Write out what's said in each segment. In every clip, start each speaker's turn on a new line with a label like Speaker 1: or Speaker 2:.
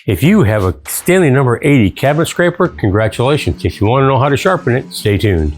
Speaker 1: If you have a Stanley No. 80 cabinet scraper, congratulations. If you want to know how to sharpen it, stay tuned.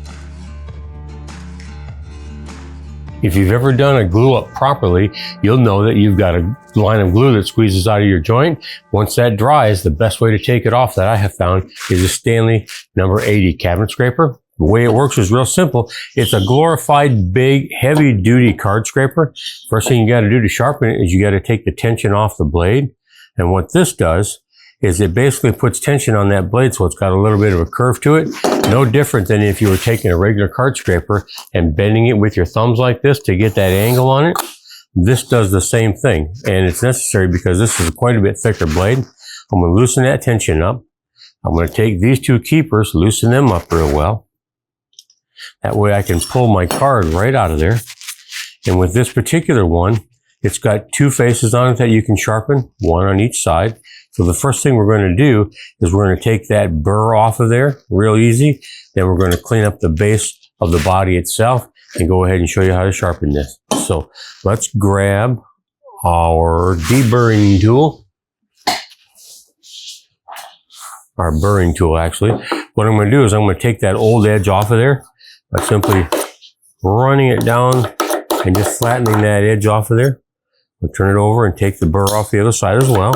Speaker 1: If you've ever done a glue up properly, you'll know that you've got a line of glue that squeezes out of your joint. Once that dries, the best way to take it off that I have found is a Stanley No. 80 cabinet scraper. The way it works is real simple. It's a glorified, big, heavy-duty card scraper. First thing you got to do to sharpen it is you got to take the tension off the blade. And what this does is it basically puts tension on that blade so it's got a little bit of a curve to it. No different than if you were taking a regular card scraper and bending it with your thumbs like this to get that angle on it. This does the same thing, and it's necessary because this is quite a bit thicker blade. I'm going to loosen that tension up. I'm going to take these two keepers, loosen them up real well. That way I can pull my card right out of there. And with this particular one, it's got two faces on it that you can sharpen, one on each side. So the first thing we're going to do is we're going to take that burr off of there real easy. Then we're going to clean up the base of the body itself and go ahead and show you how to sharpen this. So let's grab our deburring tool. Our burring tool, actually. What I'm going to do is I'm going to take that old edge off of there by simply running it down and just flattening that edge off of there. We'll turn it over and take the burr off the other side as well.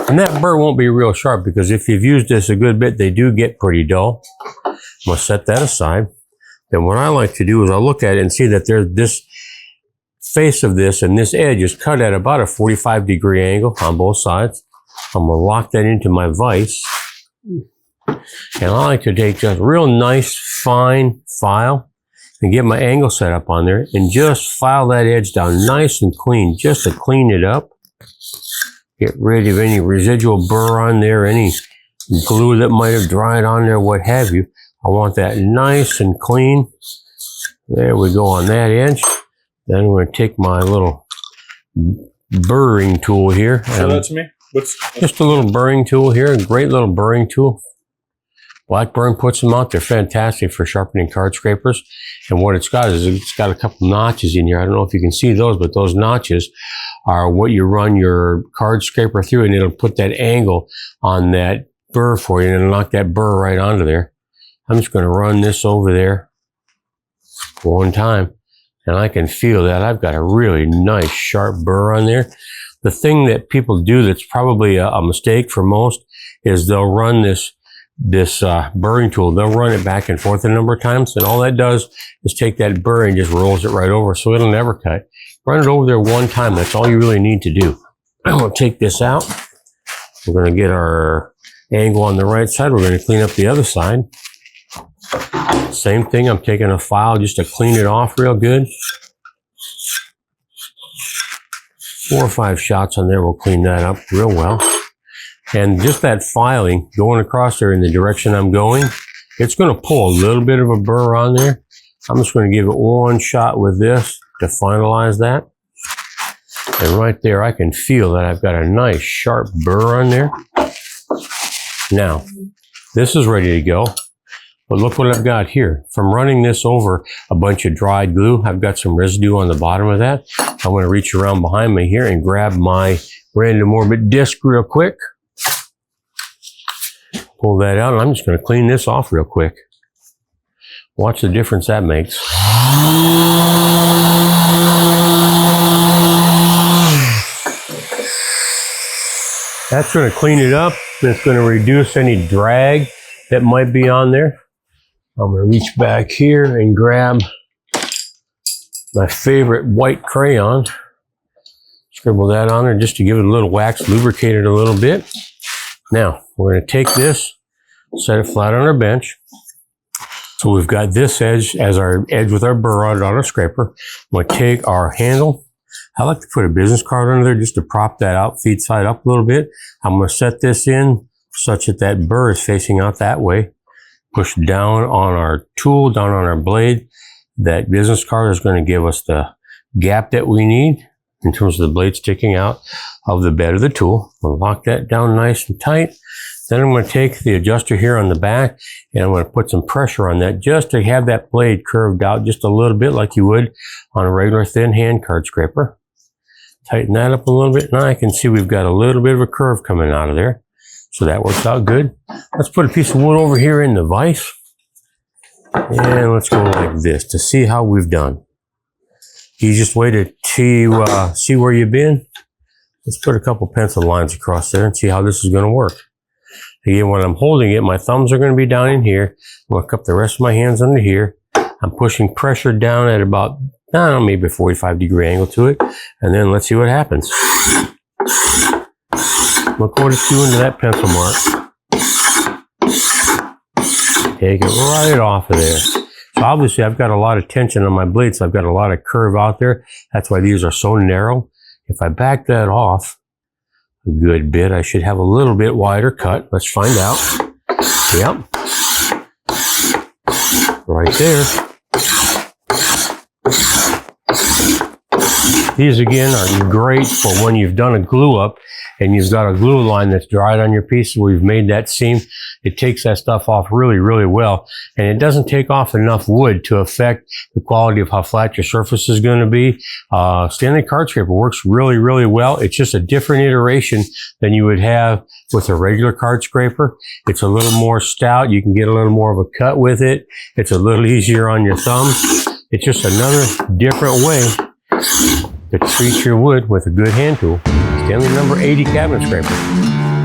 Speaker 1: And that burr won't be real sharp because if you've used this a good bit, they do get pretty dull. I'm going to set that aside. Then what I like to do is I'll look at it and see that there's this face of this and this edge is cut at about a 45-degree angle on both sides. I'm going to lock that into my vise. And I like to take just real nice, fine file and get my angle set up on there and just file that edge down nice and clean just to clean it up. Get rid of any residual burr on there, any glue that might have dried on there, what have you. I want that nice and clean. There we go on that edge. Then I'm going to take my little burring tool here.
Speaker 2: Show that to me. What's
Speaker 1: just a little burring tool here, a great little burring tool. Blackburn puts them out. They're fantastic for sharpening card scrapers. And what it's got is it's got a couple notches in here. I don't know if you can see those, but those notches are what you run your card scraper through, and it'll put that angle on that burr for you, and it'll knock that burr right onto there. I'm just going to run this over there one time, and I can feel that I've got a really nice sharp burr on there. The thing that people do that's probably a mistake for most is they'll run this burring tool, they'll run it back and forth a number of times, and all that does is take that burr and just rolls it right over, so it'll never cut. Run it over there one time, that's all you really need to do. I'm going to take this out. We're going to get our angle on the right side. We're going to clean up the other side. Same thing, I'm taking a file just to clean it off real good. 4 or 5 shots on there will clean that up real well. And just that filing, going across there in the direction I'm going, it's going to pull a little bit of a burr on there. I'm just going to give it one shot with this to finalize that. And right there, I can feel that I've got a nice sharp burr on there. Now, this is ready to go. But look what I've got here. From running this over a bunch of dried glue, I've got some residue on the bottom of that. I'm going to reach around behind me here and grab my random orbit disc real quick. Pull that out, and I'm just going to clean this off real quick. Watch the difference that makes. That's going to clean it up. It's going to reduce any drag that might be on there. I'm going to reach back here and grab my favorite white crayon. Scribble that on there just to give it a little wax, lubricate it a little bit. Now, we're going to take this, set it flat on our bench. So we've got this edge as our edge with our burr on it on our scraper. I'm going to take our handle. I like to put a business card under there just to prop that out, feed side up a little bit. I'm going to set this in such that that burr is facing out that way. Push down on our tool, down on our blade. That business card is going to give us the gap that we need in terms of the blade sticking out of the bed of the tool. We'll lock that down nice and tight. Then I'm going to take the adjuster here on the back and I'm going to put some pressure on that just to have that blade curved out just a little bit like you would on a regular thin hand card scraper. Tighten that up a little bit. Now I can see we've got a little bit of a curve coming out of there. So that works out good. Let's put a piece of wood over here in the vise. And let's go like this to see how we've done. Easiest way to see where you've been. Let's put a couple pencil lines across there and see how this is going to work. Again, when I'm holding it, my thumbs are going to be down in here. I'm going to cup the rest of my hands under here. I'm pushing pressure down at about, I don't know, maybe a 45-degree angle to it. And then let's see what happens. Look what it's doing to that pencil mark. Take it right off of there. So obviously I've got a lot of tension on my blade, so I've got a lot of curve out there. That's why these are so narrow. If I back that off a good bit, I should have a little bit wider cut. Let's find out. Yep. Right there. These again are great for when you've done a glue up and you've got a glue line that's dried on your piece where you've made that seam. It takes that stuff off really, really well. And it doesn't take off enough wood to affect the quality of how flat your surface is going to be. Stanley card scraper works really, really well. It's just a different iteration than you would have with a regular card scraper. It's a little more stout. You can get a little more of a cut with it. It's a little easier on your thumb. It's just another different way to treat your wood with a good hand tool. Stanley number 80 cabinet scraper.